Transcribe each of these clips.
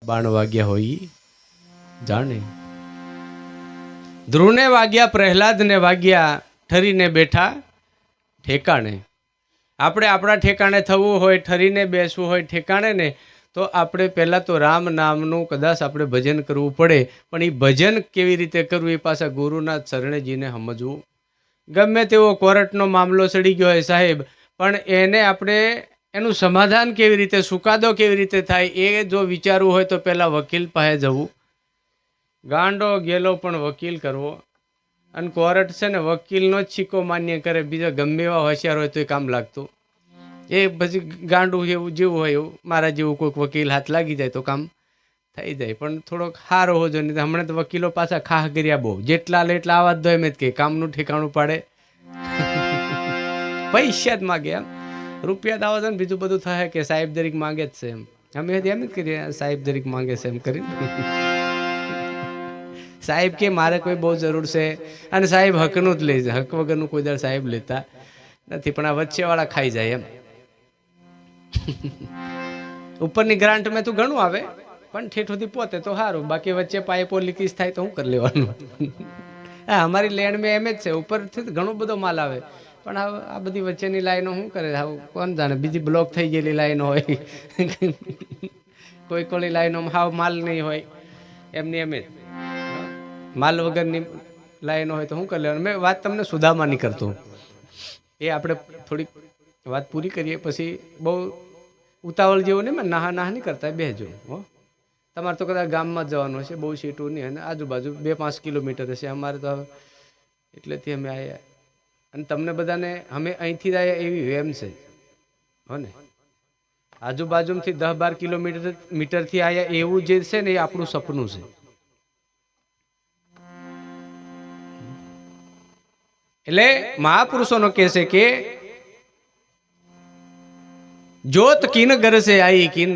બાણ વાગ્યા હોય જાણે. ધ્રુવને વાગ્યા, પ્રહલાદને વાગ્યા, ઠરીને બેઠા ઠેકાણે. આપણે આપણા ઠેકાણે થવું હોય, ઠરીને બેસવું હોય ઠેકાણે ને, તો આપણે પહેલાં તો રામ નામનું કદાચ આપણે ભજન કરવું પડે. પણ એ ભજન કેવી રીતે કરવું એ પાછા ગુરુના ચરણેજીને સમજવું. ગમે તેવો કોર્ટનો મામલો સડી ગયો હોય સાહેબ, પણ એને આપણે એનું સમાધાન કેવી રીતે, ચુકાદો કેવી રીતે થાય એ જો વિચારવું હોય તો પહેલાં વકીલ પાસે જવું. ગાંડો ગેલો પણ વકીલ કરવો. અને કોર્ટ છે ને વકીલનો જ સિક્કો માન્ય કરે, બીજા ગમે એવા હોશિયાર હોય તો એ કામ લાગતું. એ પછી ગાંડું એવું જેવું હોય એવું, મારા જેવું કોઈક વકીલ હાથ લાગી જાય તો કામ થઈ જાય. પણ થોડોક સારો હોવો જોઈએ. નહીં હમણાં તો વકીલો પાછા ખાહ કર્યા બહુ, જેટલા લે એટલા આવા જ દો, એમ જ કે કામનું ઠેકાણું પાડે. પૈસા જ માગે, એમ રૂપિયા દાવો છે ને બીજું બધું થાય કે સાહેબ દરેક માંગે જ છે એમ. અમે એમ જ કરીએ, સાહેબ દરેક માંગે છે એમ કરીને. સાહેબ કે મારે કોઈ બહુ જરૂર છે, અને સાહેબ હકનું જ લે છે, હક વગરનું કોઈ દર સાહેબ લેતા નથી. પણ આ વચ્ચેવાળા ખાઈ જાય એમ. ઉપરની ગ્રાન્ટ મેં તું ઘણું આવે, પણ ઠેઠ સુધી પોતે તો સારું. બાકી વચ્ચે પાઇપો લીકેજ થાય તો શું કરી લેવાનું? હા, અમારી લેન્ડ મેં એમ જ છે, ઉપરથી ઘણો બધો માલ આવે, પણ આ બધી વચ્ચેની લાઈનો શું કરે કોણ જાણે. બીજી બ્લોક થઈ ગયેલી લાઈનો હોય, કોઈ લાઈનોમાં હાવ માલ નહીં હોય, એમની એમ જ માલ વગરની લાઈનો હોય તો શું કરી લેવાનું. મેં વાત તમને સુદામાની કરતો, એ આપણે થોડીક વાત પૂરી કરીએ પછી. બહુ ઉતાવળ જેવું નહીં, મેં નાહા નહીં કરતા, બેજો હો. તમારે તો કદાચ ગામમાં જ જવાનું હશે, બહુ સીટું નહીં, અને આજુબાજુ 2-5 કિલોમીટર હશે. અમારે તો એટલેથી અમે આવ્યા, અને તમને બધાને અમે અહીંથી જ આવ્યા એવી વેમ છે હો ને. આજુબાજુથી 10-12 કિલોમીટરથી આવ્યા એવું જે છે ને, એ આપણું સપનું છે. એટલે મહાપુરુષોનો કહે છે કે જોત કિન ગર સે આઈ, કિન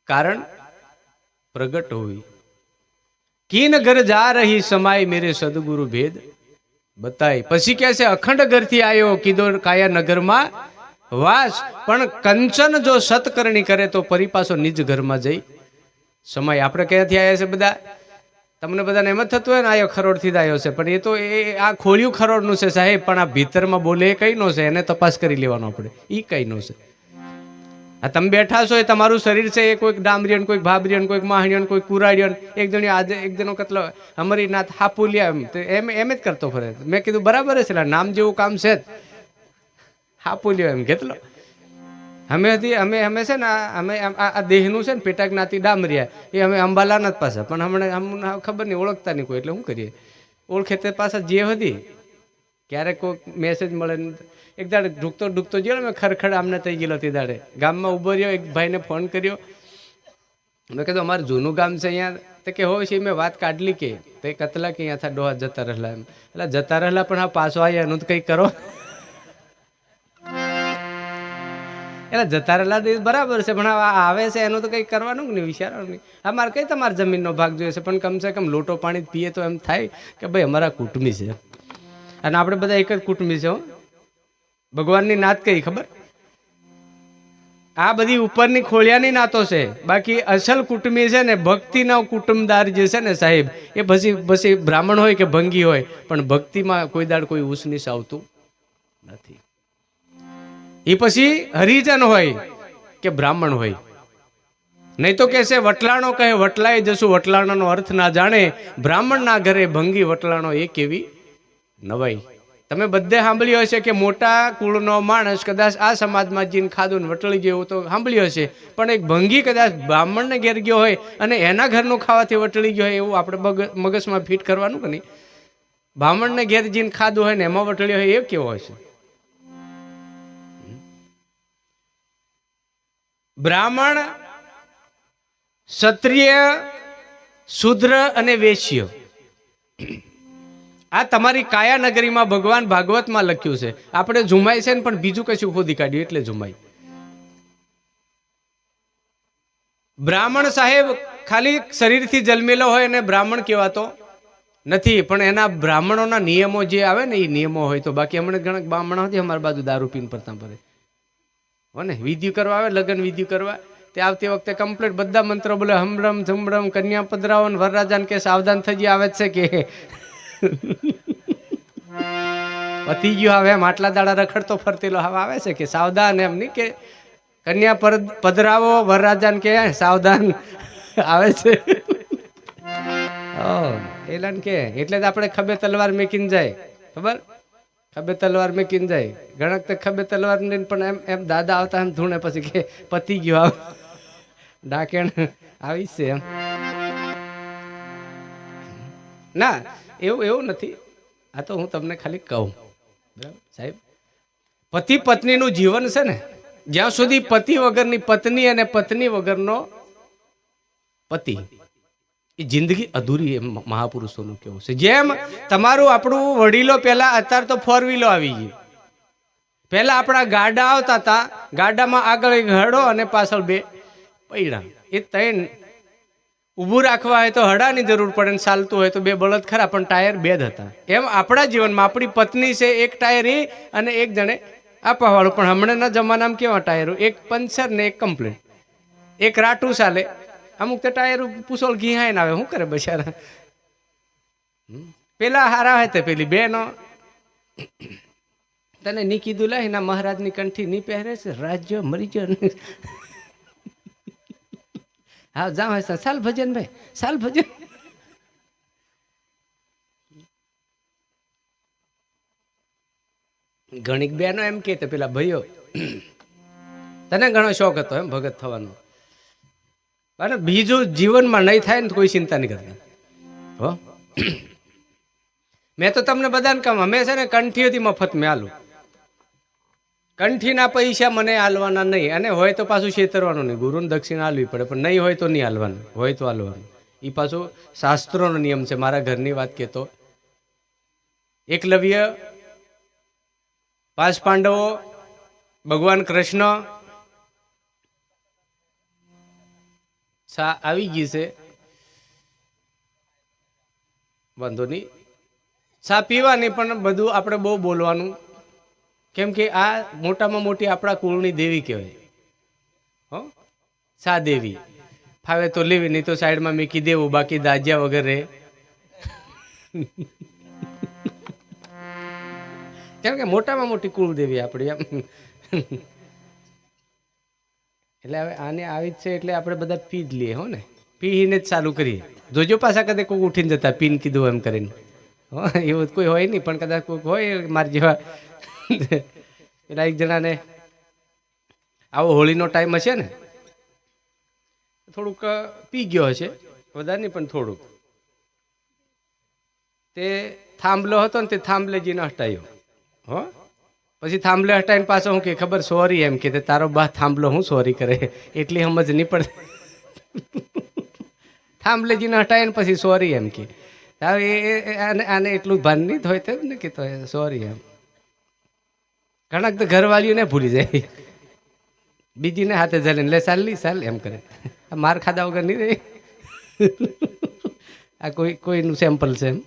કારણ પ્રગટ हुई, કિન ઘર જા રહી સમાય, મેરે સદગુરુ ભેદ બતાય. પછી કે છે અખંડ ઘરથી આવ્યો, કીધો કાયા નગરમાં વાસ, પણ કંચન જો સતકરણી કરે તો પરિપાસો નિજ ઘરમાં જઈ સમાય. આપણે ક્યાંથી આવ્યા છે બધા? તમને બધાને એમ જ થતું હોય ને આયો ખરોડથી જ આવ્યો છે, પણ એ તો આ ખોળિયું ખરોડનું છે સાહેબ. પણ આ ભીતરમાં બોલે એ કઈ નો છે, એને તપાસ કરી લેવાનો આપણે, એ કઈ નો છે. આ તમે બેઠા છો એ તમારું શરીર છે, એ કોઈક ડામરિયન, કોઈક ભાબરિયન, કોઈક માહણિયન, કોઈક કુરાડિયન. એક જણી આજે એક જણો કેટલો અમરીનાથ હાપુલિયા એમ જ કરતો ફરે. મેં કીધું બરાબર છે, નામ જેવું કામ છે જ, હાપુલિયો એમ કેટલો. અમે છે ને અમે આ દેહનું છે ને પેટા જ્ઞાતિ ડામરિયા, એ અમે અંબાલાના જ પાછા. પણ હમણાં ખબર નહીં, ઓળખતા નહીં કોઈ, એટલે શું કરીએ? ઓળખે તે પાછા જે હતી. ક્યારેક કોઈક મેસેજ મળે. એક દાડે ઢૂકતો ગયો મેં, ખરખડ આમને થઈ ગયેલો. તે દાડે ગામમાં ઉભો રહ્યો, એક ભાઈને ફોન કર્યો. મેં કીધું અમારું જૂનું ગામ છે અહીંયા. તો કે હોય છે, મેં વાત કાઢલી કે તે કતલા કે અહીંયા ડોહા જતા રહેલા એમ. એટલે જતા રહેલા પણ આ પાછો આવ્યા એનું તો કંઈક કરો. એટલે જતા રહેલા બરાબર છે, પણ આવે છે એનું તો કંઈક કરવાનું નહીં, વિચારવાનું નહીં. અમારે કઈ તમારા જમીનનો ભાગ જોઈએ છે, પણ કમસે કમ લોટો પાણી પીએ તો એમ થાય કે ભાઈ અમારા કુટુંબી છે. અને આપણે બધા એક જ કુટુંબી છે. ભગવાનની નાત કઈ ખબર? આ બધી ઉપરની ખોળિયાની નાતો છે, બાકી અસલ કુટુંબી છે ને ભક્તિના કુટુંબદાર જે છે ને સાહેબ, એ પછી બ્રાહ્મણ હોય કે ભંગી હોય, પણ ભક્તિમાં કોઈ દાડ કોઈ ઉસનીસ આવતું નથી. એ પછી હરિજન હોય કે બ્રાહ્મણ હોય. નહીં તો કે છે વટલાણો કહે વટલાય જશું, વટલાણાનો અર્થ ના જાણે, બ્રાહ્મણના ઘરે ભંગી વટલાણો એ કેવી નવાઈ. તમે બધે સાંભળ્યું હશે કે મોટા કુળનો માણસ કદાચ આ સમાજમાં જીને ખાધું ને વટળી ગયો તો સાંભળ્યું હશે, પણ એક ભંગી કદાચ બ્રાહ્મણને ઘેર ગયો હોય અને એના ઘરનું ખાવાથી વટળી ગયો હોય, એવું આપણે મગજમાં ફિટ કરવાનું કે નહીં? બ્રાહ્મણને ઘેર જીને ખાધું હોય ને એમાં વટળ્યો હોય, એ કેવો હશે? બ્રાહ્મણ, ક્ષત્રિય, શૂદ્ર અને વૈશ્ય, આ તમારી કાયા નગરીમાં ભગવાન ભાગવતમાં લખ્યું છે. આપણે ઝુમાય છે ને, પણ બીજું કશું ખોદી કાઢ્યું એટલે ઝુમાય. બ્રાહ્મણ સાહેબ ખાલી શરીરથી જન્મેલો હોય અને બ્રાહ્મણ કહેવાતો નથી, પણ એના બ્રાહ્મણોના નિયમો જે આવે ને, એ નિયમો હોય તો. બાકી હમણાં ઘણા બ્રાહ્મણો હતી અમારી બાજુ દારૂ પીને પડતા પડે હો ને, વિધિ કરવા આવે, લગ્ન વિધિ કરવા, તે આવતી વખતે કમ્પ્લીટ બધા મંત્રો બોલે હમરમ ઝુમરમ કન્યા પધરાવો ને વરરાજાને કે સાવધાન થઈ આવે છે કે પતી ગયો હવે માટલા દાડા રખડતો ફરતેલો હવે આવે છે કે સાવધાન એમ નહીં કે કન્યા પધરાવો વરરાજાને કે સાવધાન આવે છે એલાન કે એટલે જ આપણે ખભે તલવાર મેકીને જાય ખબર ખભે તલવાર મેકીને જાય ઘણા તો ખભે તલવાર લઈને પણ એમ એમ દાદા આવતા એમ ધૂણે પછી કે પતી ગયો આવ ડાકેણ આવી છે એમ ના એવું નથી આ તો હું તમને ખાલી કહું બરાબર સાહેબ પતિ પત્નીનું જીવન છે ને જ્યાં સુધી પતિ વગરની પત્ની અને પત્ની વગરનો પતિ એ જિંદગી અધૂરી એમ મહાપુરુષોનું કેવું છે જેમ તમારું આપણું વડીલો પહેલા અત્યારે તો 4 વ્હીલો આવી ગઈ પહેલા આપણા ગાડા આવતા હતા ગાડામાં આગળ એક હડો અને પાછળ 2 પૈડા એ 3 ઊભું રાખવા હોય તો હડાની જરૂર પડે ને ચાલતું હોય તો 2 બળદ ખરા પણ ટાયર 2 જ હતા એમ આપણા જીવનમાં આપણી પત્ની છે એક ટાયર એ અને એક જણે આપવા વાળું પણ હમણાંના જમાનામાં કેવા ટાયરો એક પંચર ને એક કમ્પ્લીટ એક રાટું ચાલે અમુક તો ટાયર પૂછોલ ઘીહાય ના આવે શું કરે બચારા પેલા હારા હોય તો પેલી 2 નો તને ની કીધું લાય ના મહારાજની કંઠી ની પહેરે છે રાજ્ય મરી ગયો હા જાવ સાલ ભજન ભાઈ સાલ ભજન ઘણીક 2 નો એમ કે પેલા ભાઈઓ તને ઘણો શોખ હતો એમ ભગત થવાનો અને બીજું જીવનમાં નહીં થાય ને કોઈ ચિંતા નહીં કરતા હો મેં તો તમને બધાને કહું અમે છે ને કંઠીઓથી મફત મેં આલું કંઠીના પૈસા મને આલવાના નહીં અને હોય તો પાછું છેતરવાનું નહીં ગુરુને દક્ષિણા આલવી પડે પણ નહીં હોય તો નહીં આલવાનું હોય તો આલવાનું એ પાછું શાસ્ત્રોનો નિયમ છે મારા ઘરની વાત કહેતો એકલવ્ય 5 પાંડવો ભગવાન કૃષ્ણ સા આવી ગઈ છે વાંધો નહીં સા પીવાની પણ બધું આપણે બહુ બોલવાનું કેમ કે આ મોટામાં મોટી આપણા કુળની દેવી કહેવાય હો સા દેવી ફાવે તો લેવી નહીં તો સાઈડમાં મૂકી દેવું બાકી દાજ્યા વગર કેમ કે મોટામાં મોટી કુળદેવી આપણી એમ એટલે હવે આને આવી જ છે એટલે આપણે બધા પી જ લઈએ હો ને પીને જ ચાલુ કરીએ જોજો પાછા કદાચ કોઈ ઉઠીને જતા પીને કીધું એમ કરીને હો એવું કોઈ હોય નહીં પણ કદાચ કોઈક હોય મારી જેવા પેલા એક જણાને આવો હોળીનો ટાઈમ હશે ને થોડુંક પી ગયો હશે વધારે નહીં પણ થોડુંક તે થાંભલો હતો ને તે થાંભલે જઈને હટાયો હો પછી થાંભલે હટાઈને પાછો હું કે ખબર સોરી એમ કે તારો બા થાંભલો હું સોરી કરે એટલી સમજ નહીં પડે થાંભલે જઈને હટાઈને પછી સોરી એમ કે આને એટલું ભાન નહીં હોય તેમ ને કે તો સોરી એમ ઘણાક તો ઘરવાળીઓને ભૂલી જાય બીજીને હાથે ચાલીને લે ચાલ ચાલ એમ કરે માર ખાધા વગર નહીં રહે આ કોઈનું સેમ્પલ છે એમ